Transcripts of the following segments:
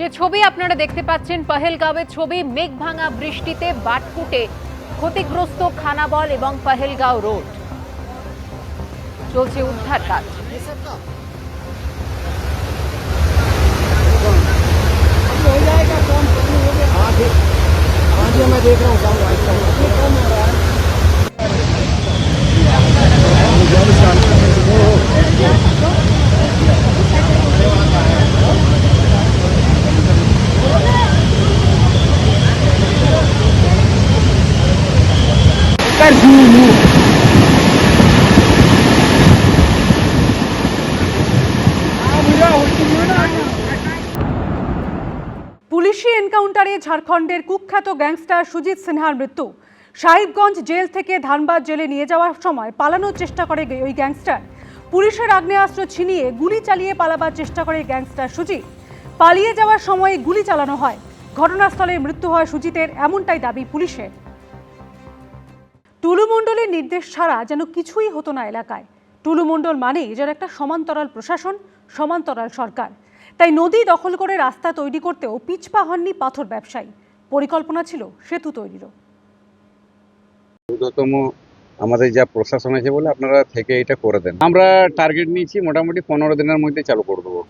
যে ছবি আপনারা দেখতে পাচ্ছেন পহেলগাঁওয়ের ছবি, মেঘ ভাঙা বৃষ্টিতে বাটকুটে ক্ষতিগ্রস্ত খানাবল এবং পহেলগাঁও রোড। চলছে উদ্ধার কাজ। मैं देख रहा हूँ পুলিশি এনকাউন্টারে ঝাড়খণ্ডের কুখ্যাত গ্যাংস্টার সুজিত সিনহার মৃত্যু। সাহিবগঞ্জ জেল থেকে ধানবাদ জেলে নিয়ে যাওয়ার সময় পালানোর চেষ্টা করে ওই গ্যাংস্টার। পুলিশের আগ্নেয়াস্ত্র ছিনিয়ে গুলি চালিয়ে পালাবার চেষ্টা করে গ্যাংস্টার সুজিত। পালিয়ে যাওয়ার সময় গুলি চালানো হয়। ঘটনাস্থলে মৃত্যু হয় সুজিতের, এমনটাই দাবি পুলিশের। টুলু মণ্ডলের নির্দেশ ছাড়া যেন কিছুই হতো না এলাকায়। টুলু মণ্ডল মানেই যেন একটা সমান্তরাল প্রশাসন, সমান্তরাল সরকার। তাই নদী দখল করে রাস্তা তৈরি করতেও পিছপা হননি পাথর ব্যবসায়ী। পরিকল্পনা ছিল সেতু তৈরিরও। ঊর্ধ্বতম আমাদের যা প্রশাসন আছে বলে আপনারা থেকে এটা করে দেন। আমরা টার্গেট নিয়েছি মোটামুটি 15 দিনের মধ্যে চালু করে দেবো।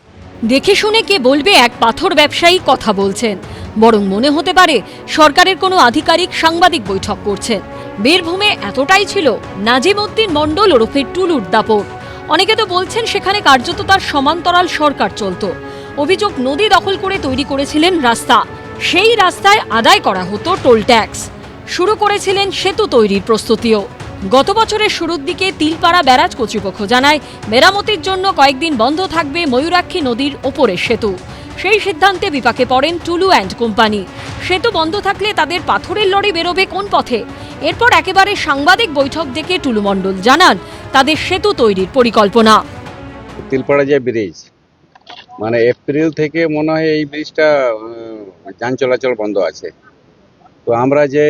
দেখে শুনে কে বলবে এক পাথর ব্যবসায়ী কথা বলছেন, বরং মনে হতে পারে সরকারের কোনো আধিকারিক সাংবাদিক বৈঠক করছেন। বীরভূমে এতটাই ছিল নাজিমউদ্দিন মণ্ডল ওরফে টুলুর দাপট। অনেকে তো বলছেন সেখানে কার্যত তার সমান্তরাল সরকার চলত। অভিযোগ, নদী দখল করে তৈরি করেছিলেন রাস্তা, সেই রাস্তায় আদায় করা হতো টোল ট্যাক্স। শুরু করেছিলেন সেতু তৈরির প্রস্তুতিও। গত বছরের শুরুর দিকে তিলপাড়া ব্যারাজ কর্তৃপক্ষ জানায় মেরামতির জন্য কয়েকদিন বন্ধ থাকবে ময়ূরাক্ষী নদীর ওপরের সেতু। সেই সিদ্ধান্তে বিপাকে পড়েন টুলু অ্যান্ড কোম্পানি। সেতু বন্ধ থাকলে তাদের পাথরের লরি বেরোবে কোন পথে? এরপর একেবারে সাংবাদিক বৈঠক ডেকে টুলু মণ্ডল জানান তাদের সেতু তৈরির পরিকল্পনা। তিলপাড়া যে ব্রিজ, মানে এপ্রিল থেকে মনে হয় এই ব্রিজটা যান চলাচল বন্ধ আছে। তো আমরা যে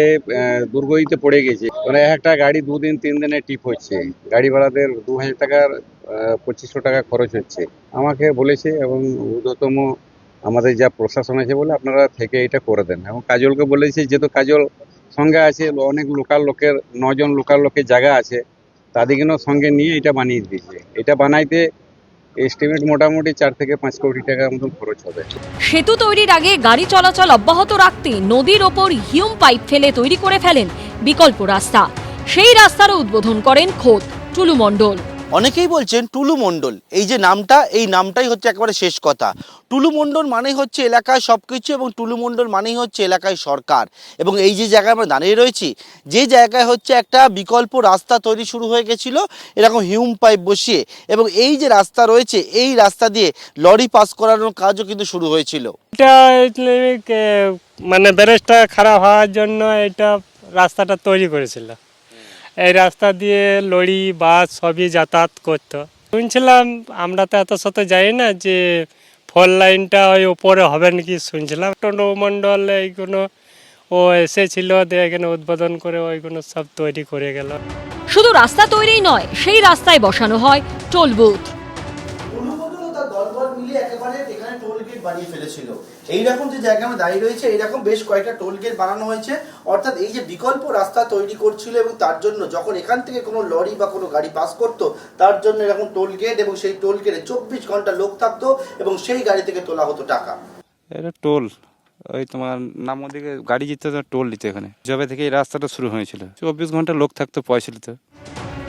দুর্গতিতে পড়ে গেছি, মানে একটা গাড়ি 2 দিন 3 দিনে টিপ হচ্ছে, গাড়ি ভাড়াদের 2000 টাকার 2500 টাকা খরচ হচ্ছে। আমাকে বলেছে এবং ঊর্ধ্বতম আমাদের যা প্রশাসন আছে বলে আপনারা থেকে এটা করে দেন। এবং কাজলকে বলেছে, যেহেতু কাজল সঙ্গে আছে, অনেক লোকাল লোকের 9 জন লোকাল লোকের জায়গা আছে, তাদেরকেও সঙ্গে নিয়ে এটা বানিয়ে দিয়েছে। এটা বানাইতে এস্টিমেট মোটামুটি 4 থেকে 5 কোটি টাকার মতন খরচ হবে। সেতু তৈরির আগে গাড়ি চলাচল অব্যাহত রাখতে নদীর ওপর হিউম পাইপ ফেলে তৈরি করে ফেলেন বিকল্প রাস্তা। সেই রাস্তারও উদ্বোধন করেন খোদ টুলু মণ্ডল। অনেকেই বলছেন টুলু মণ্ডল এই যে নামটা, এই নামটাই হচ্ছে একেবারে শেষ কথা। টুলু মণ্ডল মানেই হচ্ছে এলাকায় সবকিছু, এবং টুলু মণ্ডল মানেই হচ্ছে এলাকায় সরকার। এবং এই যে জায়গায় আমরা দাঁড়িয়ে রয়েছি, যে জায়গায় হচ্ছে একটা বিকল্প রাস্তা তৈরি শুরু হয়ে গেছিল এরকম হিউম পাইপ বসিয়ে, এবং এই যে রাস্তা রয়েছে এই রাস্তা দিয়ে লরি পাস করানোর কাজও কিন্তু শুরু হয়েছিল। এটা মানে ব্যারেজটা খারাপ হওয়ার জন্য এটা রাস্তাটা তৈরি করেছিল। এই রাস্তা দিয়ে লরি বাস সবই যাতায়াত করতো। শুনছিলাম, আমরা তো এত শত যাই না, যে 4 লাইনটা ওই উপরে হবে নাকি শুনছিলাম। টুলু মণ্ডল এইগুলো ও এসেছিল, দিয়ে এখানে উদ্বোধন করে ওইগুলো সব তৈরি করে গেল। শুধু রাস্তা তৈরিই নয়, সেই রাস্তায় বসানো হয় টোল বুথ। এখানে টোল গেট বানিয়ে ফেলেছিল। এইরকম যে জায়গা আমরা দাঁড়িয়ে রয়েছে, এইরকম বেশ কয়েকটা টোল গেট বানানো হয়েছে। অর্থাৎ এই যে বিকল্প রাস্তা তৈরি করছিল, এবং তার জন্য যখন এখান থেকে কোনো লরি বা কোনো গাড়ি পাস করতো, তার জন্য এরকম টোল গেট, এবং সেই টোল গেটে 24 ঘন্টা লোক থাকতো, এবং সেই গাড়ি থেকে তোলা হতো টাকা। এটা টোল, ওই তোমার নাম ওদিকে গাড়ি যেতে টোল দিতে। এখানে যবে থেকে এই রাস্তাটা শুরু হয়েছিল 24 ঘন্টা লোক থাকতো, পয়সা দিত।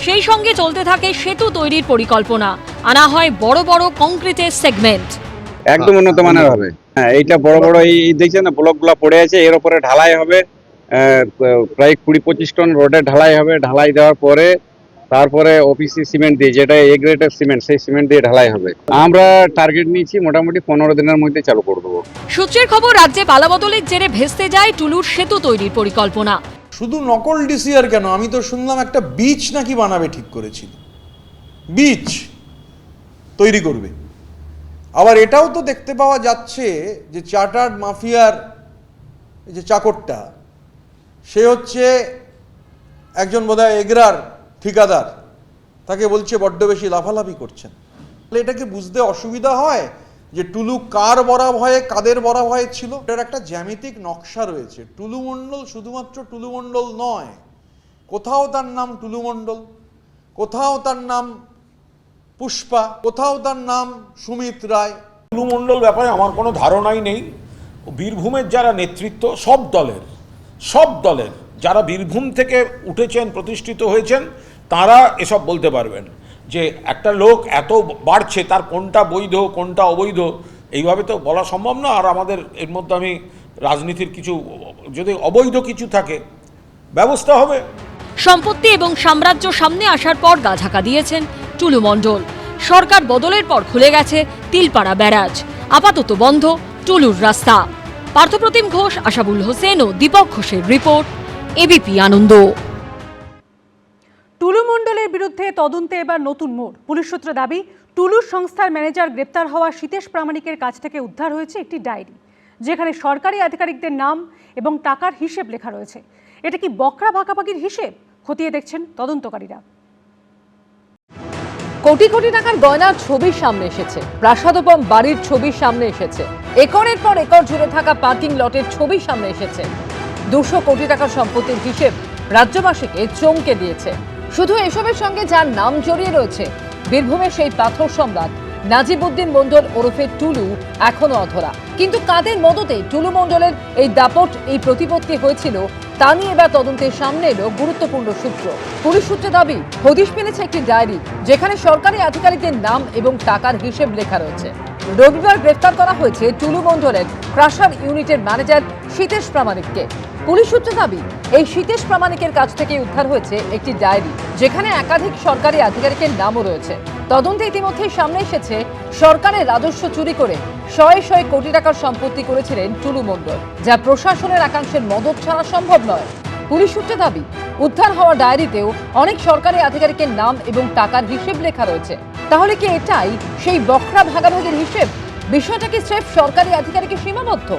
সেই সঙ্গে চলতে থাকে সেতু তৈরির পরিকল্পনা। আনা হয় বড় বড় কংক্রিটের সেগমেন্ট, একদম উন্নত মানের হবে। হ্যাঁ, এইটা বড় বড় এই দেখছেন না ব্লকগুলো পড়ে আছে, এর উপরে ঢালাই হবে। প্রায় 20-25 টন রোডে ঢালাই হবে। ঢালাই দেওয়ার পরে তারপরে ওপিসি সিমেন্ট দিয়ে, যেটা এ গ্রেডের সিমেন্ট, সেই সিমেন্ট দিয়ে ঢালাই হবে। আমরা টার্গেট নিয়েছি মোটামুটি 15 দিনের মধ্যে চালু করে দেবো। সূত্রের খবর, রাজ্যে পালাবদলের জেরে ভেস্তে যায় টুলুর সেতু তৈরির পরিকল্পনা। শুধু নকল ডিসিআর কেন, আমি তো শুনলাম একটা বিচ নাকি বানাবে ঠিক করেছিল, বিচ তৈরি করবে। আবার এটাও তো দেখতে পাওয়া যাচ্ছে যে চার্টার্ড মাফিয়ার যে চাকরটা, সে হচ্ছে একজন বোধহয় এগরার ঠিকাদার, তাকে বলছে বড্ড বেশি লাফালাফি করছেন। এটা কি বুঝতে অসুবিধা হয় যে টুলু কার বরা ভয়ে কাদের বরা ভয়ে ছিল, এটার একটা জ্যামিতিক নকশা রয়েছে। টুলু মণ্ডল শুধুমাত্র টুলু মণ্ডল নয়, কোথাও তার নাম টুলু মণ্ডল, কোথাও তার নাম পুষ্পা, কোথাও তার নাম সুমিত রায়। টুলু মণ্ডল ব্যাপারে আমার কোনো ধারণাই নেই। বীরভূমের যারা নেতৃত্ব, সব দলের যারা বীরভূম থেকে উঠেছেন, প্রতিষ্ঠিত হয়েছেন, তারা এসব বলতে পারবেন যে একটা লোক এত বাড়ছে, তার কোনটা বৈধ কোনটা অবৈধ এইভাবে তো বলা সম্ভব না। আর আমাদের এর মধ্যে আমি রাজনীতির কিছু, যদি অবৈধ কিছু থাকে ব্যবস্থা হবে। সম্পত্তি এবং সাম্রাজ্য সামনে আসার পর গা ঢাকা দিয়েছেন টুলু মণ্ডল। সরকার বদলের পর খুলে গেছে তিলপাড়া ব্যারাজ, আপাতত বন্ধ টুলুর রাস্তা। পার্থপ্রতিম ঘোষ, আশাবুল হোসেন ও দীপক ঘোষের রিপোর্ট, এবিপি আনন্দ। টুলু মণ্ডলের বিরুদ্ধে তদন্তে এবার নতুন মোড়। পুলিশ সূত্রে দাবি, টুলুর সংস্থার ম্যানেজার গ্রেপ্তার হওয়া সীতেশ প্রামাণিকের কাছ থেকে উদ্ধার হয়েছে একটি ডায়েরি, যেখানে সরকারি আধিকারিকদের নাম এবং টাকার হিসেব লেখা রয়েছে। এটা কি বকরা ভাগাভাগির হিসেব? খতিয়ে দেখছেন তদন্তকারীরা। কোটি কোটি টাকার গয়নার ছবি সামনে এসেছে, প্রাসাদোপম বাড়ির ছবি সামনে এসেছে, একরের পর একর জুড়ে থাকা পার্কিং লটের ছবি সামনে এসেছে। 200 কোটি টাকার সম্পত্তির হিসেব রাজ্যবাসীকে চমকে দিয়েছে। শুধু এসবের সঙ্গে যার নাম জড়িয়ে রয়েছে, বীরভূমের সেই পাথর সম্রাট নাজিবউদ্দিন মণ্ডল ওরফে টুলু, এখনো অধরা। কিন্তু কাদের মদতে টুলু মণ্ডলের এই দাপট, এই প্রতিপত্তি হয়েছিল, তা নিয়ে এবার তদন্তের সামনে এলো গুরুত্বপূর্ণ সূত্র। পুলিশ সূত্রে দাবি, হদিশ পেয়েছে একটি ডায়েরি, যেখানে সরকারি আধিকারিকদের নাম এবং টাকার হিসেব লেখা রয়েছে। রবিবার গ্রেফতার করা হয়েছে টুলু মণ্ডলের ক্রাশার ইউনিটের ম্যানেজার সীতেশ প্রামাণিককে। পুলিশ সূত্রে দাবি, এই সীতেশ প্রামাণিকের কাছ থেকে উদ্ধার হয়েছে একটি ডায়েরি, যেখানে একাধিক সরকারি আধিকারিকের নামও রয়েছে। তদন্তে ইতিমধ্যেই সামনে এসেছে, সরকারের রাজস্ব চুরি করে শয়ে শয়ে কোটি টাকার সম্পত্তি করেছিলেন টুলু মণ্ডল, যা প্রশাসনের একাংশের মদত ছাড়া সম্ভব নয়। পুলিশ সূত্রে দাবি, উদ্ধার হওয়া ডায়েরিতেও অনেক সরকারি আধিকারিকের নাম এবং টাকার হিসেব লেখা রয়েছে। তাহলে কি এটাই সেই বকরা ভাগাভাগির হিসেব? বিষয়টা কি স্রেফ সরকারি আধিকারিকের সীমাবদ্ধ?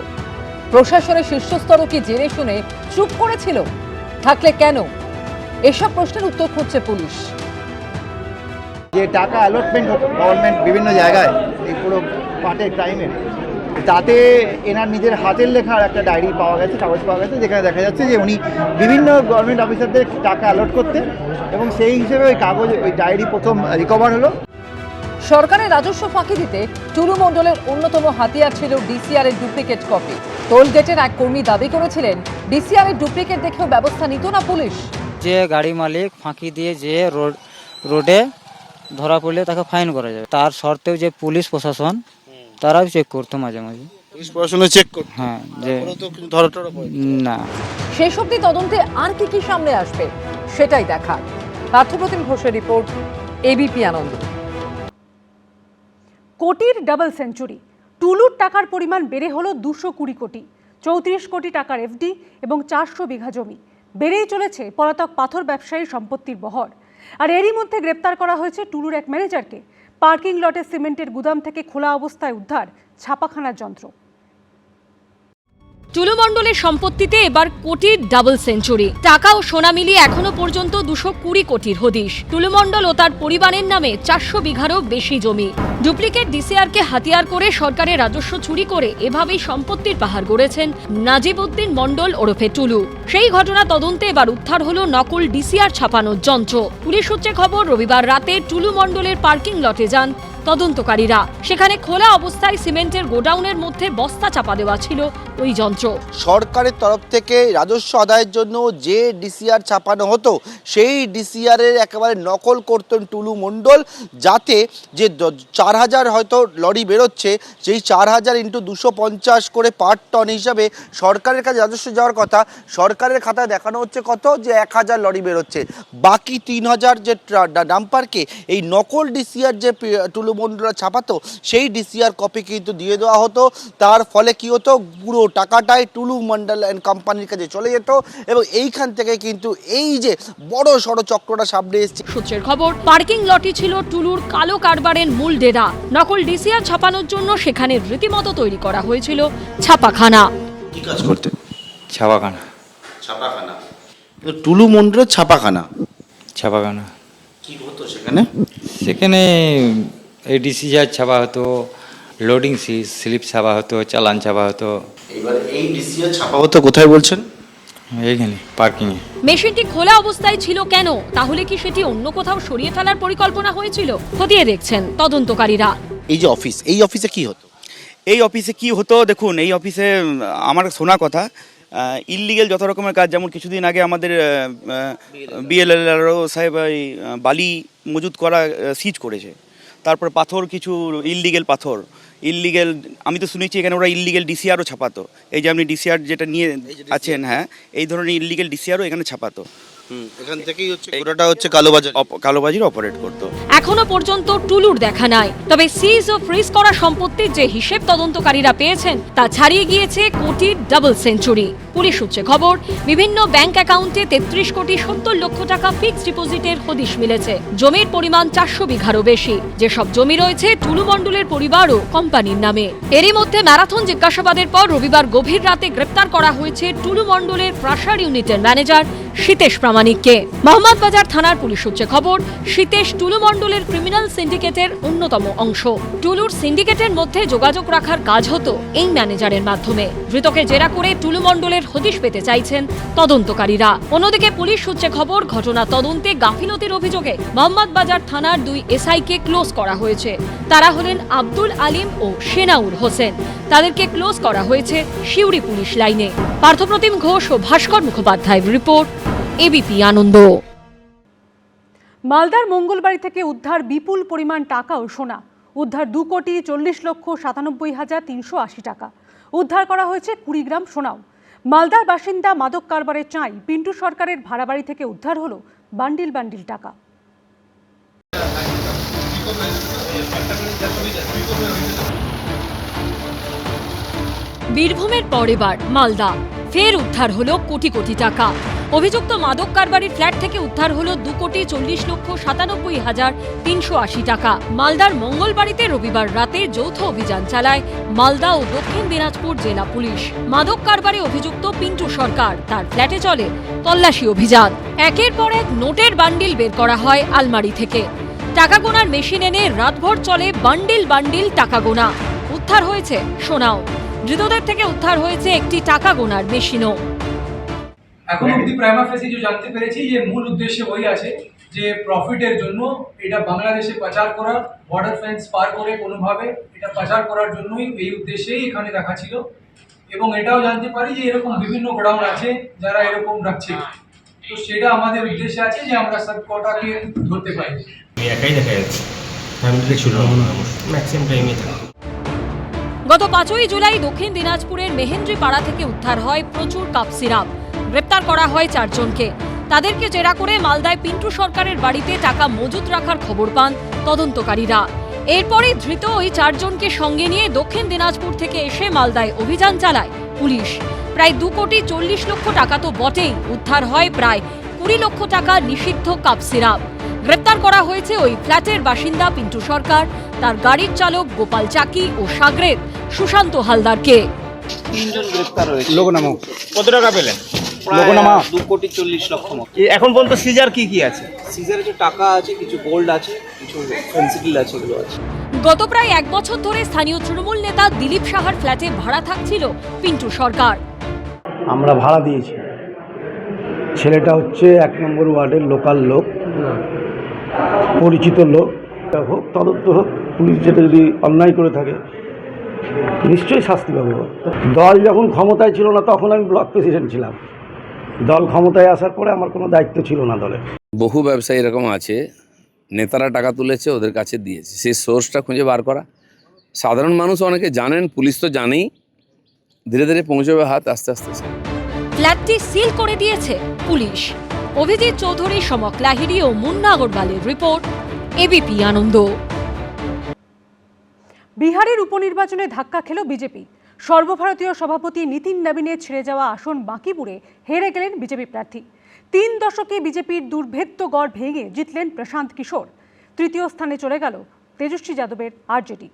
প্রশাসনের শীর্ষস্তরও কি জেনে শুনে চুপ করেছিল? থাকলে কেন? এসব প্রশ্নের উত্তর খুঁজছে পুলিশ। যে টাকা অ্যালটমেন্ট গভর্নমেন্ট বিভিন্ন জায়গায় এই পুরো পার্টের ক্রাইমের, তাতে এনার নিজের হাতের লেখা একটা ডায়েরি পাওয়া গেছে, কাগজ পাওয়া গেছে, যেখানে দেখা যাচ্ছে যে উনি বিভিন্ন গভর্নমেন্ট অফিসারদের টাকা অ্যালট করতেন এবং সেই হিসেবে ওই কাগজ, ওই ডায়েরি প্রথম রিকভার হলো। সরকারের রাজস্ব ফাঁকি দিতে টুলু মণ্ডলের অন্যতম হাতিয়ার ছিল ডিসিআর এর ডুপ্লিকেট কপি। টোলগেটের এক কর্মী দাবি করেছিলেন, ডিসিআর এর ডুপ্লিকেট দেখেও ব্যবস্থা নিত না পুলিশ। যে গাড়ি মালিক ফাঁকি দিয়ে যে রোডে ধরা পড়লে তাকে ফাইন করা যাবে, তার সত্ত্বেও যে পুলিশ প্রশাসন তারাও চেক করতো মাঝে মাঝে। পুলিশ প্রশাসনে চেক করতে, হ্যাঁ, যে না। শেষ অবধি তদন্তে আর কি সামনে আসবে সেটাই দেখা। পার্থপ্রতিম ঘোষের রিপোর্ট, এবিপি আনন্দ। কোটির ডাবল সেঞ্চুরি, টুলুর টাকার পরিমাণ বেড়ে হলো 220 কোটি, 34 কোটি টাকার এফডি এবং 400 বিঘা জমি। বেড়েই চলেছে পলাতক পাথর ব্যবসায়ীর সম্পত্তির বহর। আর এরই মধ্যে গ্রেপ্তার করা হয়েছে টুলুর এক ম্যানেজারকে। পার্কিং লটে সিমেন্টের গুদাম থেকে খোলা অবস্থায় উদ্ধার ছাপাখানার যন্ত্র। টুলু মণ্ডলের সম্পত্তিতে এবার কোটির ডাবল সেঞ্চুরি। টাকা ও সোনা মিলিয়ে এখনো পর্যন্ত 220 কোটির হদিশ। টুলু মণ্ডল ও তার পরিবারের নামে 400 বিঘারও বেশি জমি। ডুপ্লিকেট ডিসিআরকে হাতিয়ার করে সরকারের রাজস্ব চুরি করে এভাবেই সম্পত্তির পাহাড় গড়েছেন নাজিবউদ্দিন মণ্ডল ওরফে টুলু। সেই ঘটনা তদন্তে এবার উদ্ধার হলো নকল ডিসিআর ছাপানোর যন্ত্র। পুলিশ সূত্রে খবর, রবিবার রাতে টুলু মণ্ডলের পার্কিং লটে যান তদন্তকারীরা। সেখানে খোলা অবস্থায় সিমেন্টের গোডাউনের মধ্যে বস্তা চাপা দেওয়া ছিল ওই যন্ত্র। সরকারের তরফ থেকে রাজস্ব আদায়ের জন্য যে ডিসিআর ছাপানো হতো, সেই ডিসিআরের একেবারে নকল করতেন টুলু মণ্ডল, যাতে যে 4000 হয়তো লরি বেরোচ্ছে, সেই 4000 ইন্টু 250 করে পার টন হিসাবে সরকারের কাছে রাজস্ব যাওয়ার কথা, সরকারের খাতায় দেখানো হচ্ছে কত, যে 1000 লরি বেরোচ্ছে। বাকি 3000 যে ডাম্পারকে এই নকল ডিসিআর যে টুলু মণ্ডল ছাপাতো, সেই ডিসিআর কপি কিন্তু দিয়ে দেওয়া হতো। তার ফলে কি হতো, পুরো টাকাটাই টুলু মণ্ডল অ্যান্ড কোম্পানির কাছে চলে যেত এবং এইখান থেকে কিন্তু এই যে বড় সড় চক্রটা সামনে এসেছে। সূত্রের খবর, পার্কিং লটই ছিল টুলুর কালো কারবারের মূল ডেরা। নকল ডিসিআর ছাপানোর জন্য সেখানে রীতিমতো তৈরি করা হয়েছিল ছাপাখানা। কি কাজ করতে? ছাপাখানা। ছাপাখানা, টুলু মণ্ডলের ছাপাখানা। ছাপাখানা কি হতো সেখানে? সেখানে এই ডিসিআর ছাপা হতো, লোডিং স্লিপ ছাপা হতো, চালান ছাপা হতো এবার এই ডিসিআর ছাপা হতো কোথায় বলছেন? এইখানে পার্কিংয়ে। মেশিনটি খোলা অবস্থায় ছিল কেন? তাহলে কি সেটি অন্য কোথাও সরিয়ে ফেলার পরিকল্পনা হয়েছিল? খতিয়ে দেখছেন তদন্তকারীরা। এই যে অফিস, এই অফিসে কি হতো? এই অফিসে কি হতো দেখুন, এই অফিসে আমার শোনা কথা ইললিগেল যত রকমের কাজ, যেমন কিছুদিন আগে আমাদের বিএলএলআরও সাহেব এই বালি মজুত করা সিজ করেছে। তারপর পাথর, কিছু ইললিগেল পাথর, ইললিগেল, আমি তো শুনেছি এখানে ওরা ইললিগেল ডিসিআরও ছাপাতো। এই যে আপনি ডিসিআর যেটা নিয়ে আছেন, হ্যাঁ, এই ধরনের ইললিগেল ডিসিআরও এখানে ছাপাতো। এখান থেকেই হচ্ছে পুরোটা হচ্ছে কালোবাজার অপারেট করতো। এখনো পর্যন্ত টুলুর দেখা নাই, তবে সিজ ও ফ্রিজ করা সম্পত্তির যে হিসেব তদন্তকারীরা পেয়েছেন তা ছাড়িয়ে গিয়েছে কোটির ডাবল সেঞ্চুরি। পুলিশ সূত্রে খবর, বিভিন্ন ব্যাংক অ্যাকাউন্টে 33 কোটি 70 লক্ষ টাকা ফিক্সড ডিপোজিটের হদিশ মিলেছে। জমির পরিমাণ 400 বিঘারও বেশি। যেসব জমি রয়েছে টুলু মণ্ডলের পরিবার ও কোম্পানির নামে। এরই মধ্যে ম্যারাথন জিজ্ঞাসাবাদের পর রবিবার গভীর রাতে গ্রেপ্তার করা হয়েছে টুলু মণ্ডলের প্রাসার ইউনিটের ম্যানেজার শীতেশ প্রামাণিককে। মোহাম্মদবাজার থানার পুলিশ সূত্রে খবর, শীতেশ টুলু মণ্ডলের ক্রিমিনাল সিন্ডিকেটের অন্যতম অংশ। টুলুর সিন্ডিকেটের মধ্যে যোগাযোগ রাখার কাজ হতো এই ম্যানেজারের মাধ্যমে। ধৃতকে জেরা করে টুলু মণ্ডলের হদিশ পেতে চাইছেন তদন্তকারীরা। অন্যদিকে পুলিশ সূত্রে খবর, ঘটনা তদন্তে গাফিলতির অভিযোগে মোহাম্মদবাজার থানার 2 এসআইকে ক্লোজ করা হয়েছে। তারা হলেন আব্দুল আলিম ও সেনাউর হোসেন। তাদেরকে ক্লোজ করা হয়েছে সিউড়ি পুলিশ লাইনে। পার্থপ্রতিম ঘোষ ও ভাস্কর মুখোপাধ্যায়ের রিপোর্ট, এবিপি আনন্দ। মালদার মঙ্গলবাড়ি থেকে উদ্ধার বিপুল পরিমাণ টাকা ও সোনা। উদ্ধার 2,40,97,380 টাকা। উদ্ধার করা হয়েছে 20 গ্রাম সোনাও। মালদার বাসিন্দা মাদক কারবারের চাঁই পিন্টু সরকারের ভাড়া বাড়ি থেকে উদ্ধার হলো বান্ডিল বান্ডিল টাকা। বীরভূমের পর এবার মালদা, ফের উদ্ধার হলো কোটি কোটি টাকা। অভিযুক্ত মাদক কারবারির ফ্ল্যাট থেকে উদ্ধার হলো 2,40,97,380 টাকা। মালদার মঙ্গলবাড়িতে রবিবার রাতে যৌথ অভিযান চালায় মালদা ও দক্ষিণ দিনাজপুর জেলা পুলিশ। মাদক কারবারে অভিযুক্ত পিন্টু সরকার, তার ফ্ল্যাটে চলে তল্লাশি অভিযান। একের পর এক নোটের বান্ডিল বের করা হয় আলমারি থেকে। টাকা গোনার মেশিন এনে রাতভর চলে বান্ডিল বান্ডিল টাকা গোনা। উদ্ধার হয়েছে সোনাও। ধৃতদের থেকে উদ্ধার হয়েছে একটি টাকা গোনার মেশিনও। এখন অব্দি প্রাইমা ফেসি যে জানতে পেরেছি যে মূল উদ্দেশ্য ওই আছে যে প্রফিটের জন্য এটা বাংলাদেশে পাচার করার, বর্ডার ফেন্স পার করে কোনোভাবে এটা পাচার করার জন্যই, এই উদ্দেশ্যেই এখানে রাখা ছিল। এবং এটাও জানতে পারি যে এরকম বিভিন্ন গোডাউন আছে যারা এরকম রাখছে। তো সেটা আমাদের উদ্দেশ্য আছে যে আমরা সব কটাকে ধরতে পারি। একাই দেখা যাচ্ছে, ফ্যামিলিতে ছিল ম্যাক্সিমাম টাইমে থাকতো। গত 5ই জুলাই দক্ষিণ দিনাজপুরের মেহেন্দ্রি পাড়া থেকে উদ্ধার হয় প্রচুর কাপ সিরাপ। গ্রেপ্তার করা হয় 4 জনকে। তাদেরকে জেরা করে মালদায় পিন্টু সরকারের বাড়িতে টাকা মজুত রাখার খবর পান তদন্তকারীরা। এরপরই ধৃত ওই 4 জনকে সঙ্গে নিয়ে দক্ষিণ দিনাজপুর থেকে এসে মালদায় অভিযান চালায় পুলিশ। প্রায় 2,40,00,000 টাকা তো বটেই, উদ্ধার হয় প্রায় 20 লক্ষ টাকা নিষিদ্ধ কাপ সিরাপ। গ্রেপ্তার করা হয়েছে ওই ফ্ল্যাটের বাসিন্দা পিন্টু সরকার, তার গাড়ির চালক গোপাল চাকি ও সাগরেদ সুশান্ত হালদারকে। 3 জন গ্রেপ্তার হয়েছে। লোকনামা কত টাকা পেলেন? লোকনামা 2,40,00,000। এখন পর্যন্ত সিজার কি কি আছে? সিজারে যে টাকা আছে, কিছু গোল্ড আছে, কিছু পেন্সিল আছে, এগুলো আছে। গত প্রায় 1 বছর ধরে স্থানীয় তৃণমূল নেতা দিলীপ সাহার ফ্ল্যাটে ভাড়া থাকছিল পিন্টু সরকার। আমরা ভাড়া দিয়েছি। ছেলেটা হচ্ছে 1 নম্বর ওয়ার্ডের লোকাল লোক, পরিচিত লোক। হোক, তদন্ত হোক, পুলিশ যেটা যদি অন্যায় করে থাকে নিশ্চয়ই শাস্তি পাবে। দল যখন ক্ষমতায় ছিল না তখন আমি ব্লক প্রেসিডেন্ট ছিলাম। দল ক্ষমতায় আসার পরে আমার কোনো দায়িত্ব ছিল না দলে। বহু ব্যবসায়ী এরকম আছে, নেতারা টাকা তুলেছে, ওদের কাছে দিয়েছে। সেই সোর্সটা খুঁজে বার করা। সাধারণ মানুষ অনেকে জানেন, পুলিশ তো জানেই, ধীরে ধীরে পৌঁছবে হাত আস্তে আস্তে। ফ্ল্যাটটি সিল করে দিয়েছে পুলিশ। অভিজিৎ চৌধুরী, সমক লাহিড়ী ও মুন্না আগরওয়ালের রিপোর্ট, এবিপি আনন্দ। বিহারের উপনির্বাচনে ধাক্কা খেল বিজেপি। সর্বভারতীয় সভাপতি নীতিন নবীনের ছেড়ে যাওয়া আসন বাঁকিপুরে হেরে গেলেন বিজেপি প্রার্থী। 3 দশকে বিজেপির দুর্ভেদ্য গড় ভেঙে জিতলেন প্রশান্ত কিশোর। তৃতীয় স্থানে চলে গেল তেজস্বী যাদবের আরজেডি।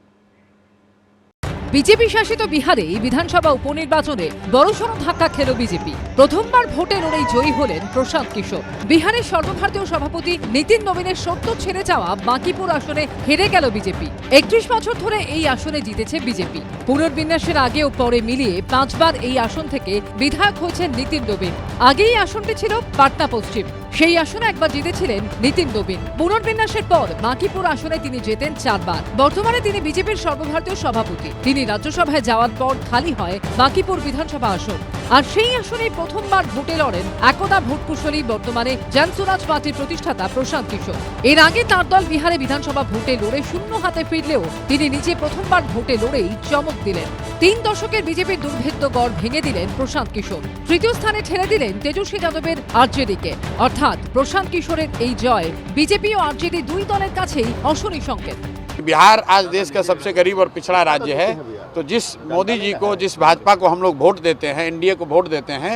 বিজেপি শাসিত বিহারে এই বিধানসভা উপনির্বাচনে বড়সড় ধাক্কা খেল বিজেপি। প্রথমবার ভোটে লড়েই জয়ী হলেন প্রশান্ত কিশোর। বিহারের সর্বভারতীয় সভাপতি নীতিন নবীনের সত্য ছেড়ে যাওয়া বাঁকিপুর আসনে হেরে গেল বিজেপি। 31 বছর ধরে এই আসনে জিতেছে বিজেপি। পুনর্বিন্যাসের আগে ও পরে মিলিয়ে 5 বার এই আসন থেকে বিধায়ক হয়েছেন নীতিন নবীন। আগে এই আসনটি ছিল পাটনা পশ্চিম, সেই আসনে একবার জিতেছিলেন নীতিন নবীন। পুনর্বিন্যাসের পর বাঁকিপুর আসনে তিনি জেতেন 4 বার। বর্তমানে তিনি বিজেপির সর্বভারতীয় সভাপতি। তিনি রাজ্যসভায় যাওয়ার পর খালি হয় বাঁকিপুর বিধানসভা আসন, আর সেই আসনে প্রথমবার ভোটে লড়েন একদা ভোটকুশলী বর্তমানে জনসুরাজ পার্টির প্রতিষ্ঠাতা প্রশান্ত কিশোর। এর আগে তার দল বিহারে বিধানসভা ভোটে লড়ে শূন্য হাতে ফিরলেও তিনি নিজে প্রথমবার ভোটে লড়েই চমক দিলেন। 3 দশকের বিজেপির দুর্ভেদ্য গড় ভেঙে দিলেন প্রশান্ত কিশোর। তৃতীয় স্থানে ঠেলে দিলেন তেজস্বী যাদবের আরজেডিকে। অর্থাৎ প্রশান্ত কিশোরের এই জয় বিজেপি ও আরজেডি দুই দলের কাছেই অশনি সংকেত। बिहार आज देश का सबसे गरीब और पिछड़ा राज्य है, तो जिस मोदी जी को, जिस भाजपा को हम लोग वोट देते हैं, एनडीए को वोट देते हैं,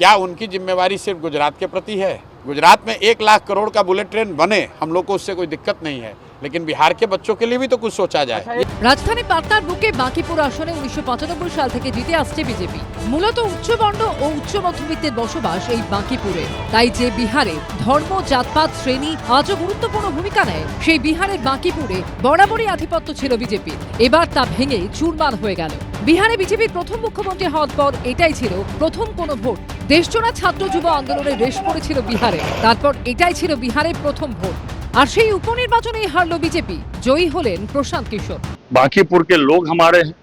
क्या उनकी जिम्मेवारी सिर्फ गुजरात के प्रति है? गुजरात में 1 लाख करोड़ का बुलेट ट्रेन बने, हम लोग को उससे कोई दिक्कत नहीं है, लेकिन बिहार के बच्चों के लिए भी तो कुछ सोचा जाए। রাজধানী পাটনার বুকে বাঁকিপুর আসনে 1995 সাল থেকে জিতে আসছে বিজেপি। মূলত উচ্চবর্ণ ও উচ্চ মধ্যবিত্তের বসবাস এই বাঁকিপুরে। তাই যে বিহারে ধর্ম, জাতপাত, শ্রেণী আজও গুরুত্বপূর্ণ ভূমিকা নেয়, সেই বিহারের বাঁকিপুরে বরাবরই আধিপত্য ছিল বিজেপির। এবার তা ভেঙে চুরমার হয়ে গেল। বিহারে বিজেপির প্রথম মুখ্যমন্ত্রী হওয়ার পর এটাই ছিল প্রথম কোনো ভোট। দেশজোড়া ছাত্র যুব আন্দোলনের রেশ পড়েছিল বিহারে। তারপর এটাই ছিল বিহারের প্রথম ভোট। আর সেই উপনির্বাচনেই হারল বিজেপি। জয়ী হলেন প্রশান্ত কিশোর। बांकीपुर के लोग हमारे हैं,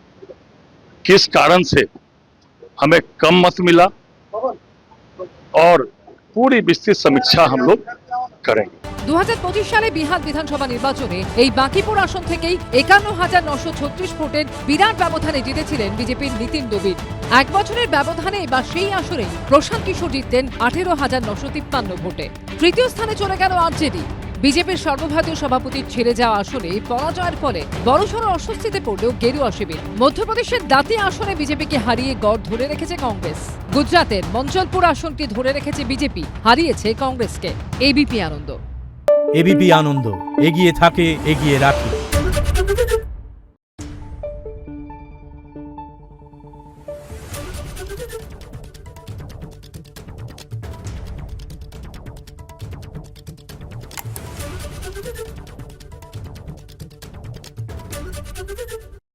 किस कारण से हमें कम मत मिला, और पूरी विस्तृत समीक्षा हम लोग करेंगे। 2025 সালে বিহার বিধানসভা নির্বাচনে এই বাঁকিপুর আসন থেকেই 51,936 ভোটের বিরাট ব্যবধানে জিতেছিলেন বিজেপির নীতিন নবীন। 1 বছরের ব্যবধানে এবার সেই আসনে প্রশান্ত কিশোর জিততেন 18,953 ভোটে। তৃতীয় স্থানে চলে গেল আরজেডি। বিজেপির সর্বভারতীয় সভাপতির ছেড়ে যাওয়া আসনে পরাজয়ের ফলে বড়সড় অস্বস্তিতে পড়লেও গেরুয়া শিবির। মধ্যপ্রদেশের দাতি আসনে বিজেপিকে হারিয়ে গড় ধরে রেখেছে কংগ্রেস। গুজরাতের মঞ্জলপুর আসনটি ধরে রেখেছে বিজেপি, হারিয়েছে কংগ্রেসকে। এবিপি আনন্দ। এবিপি আনন্দ, এগিয়ে থাকে, এগিয়ে রাখে।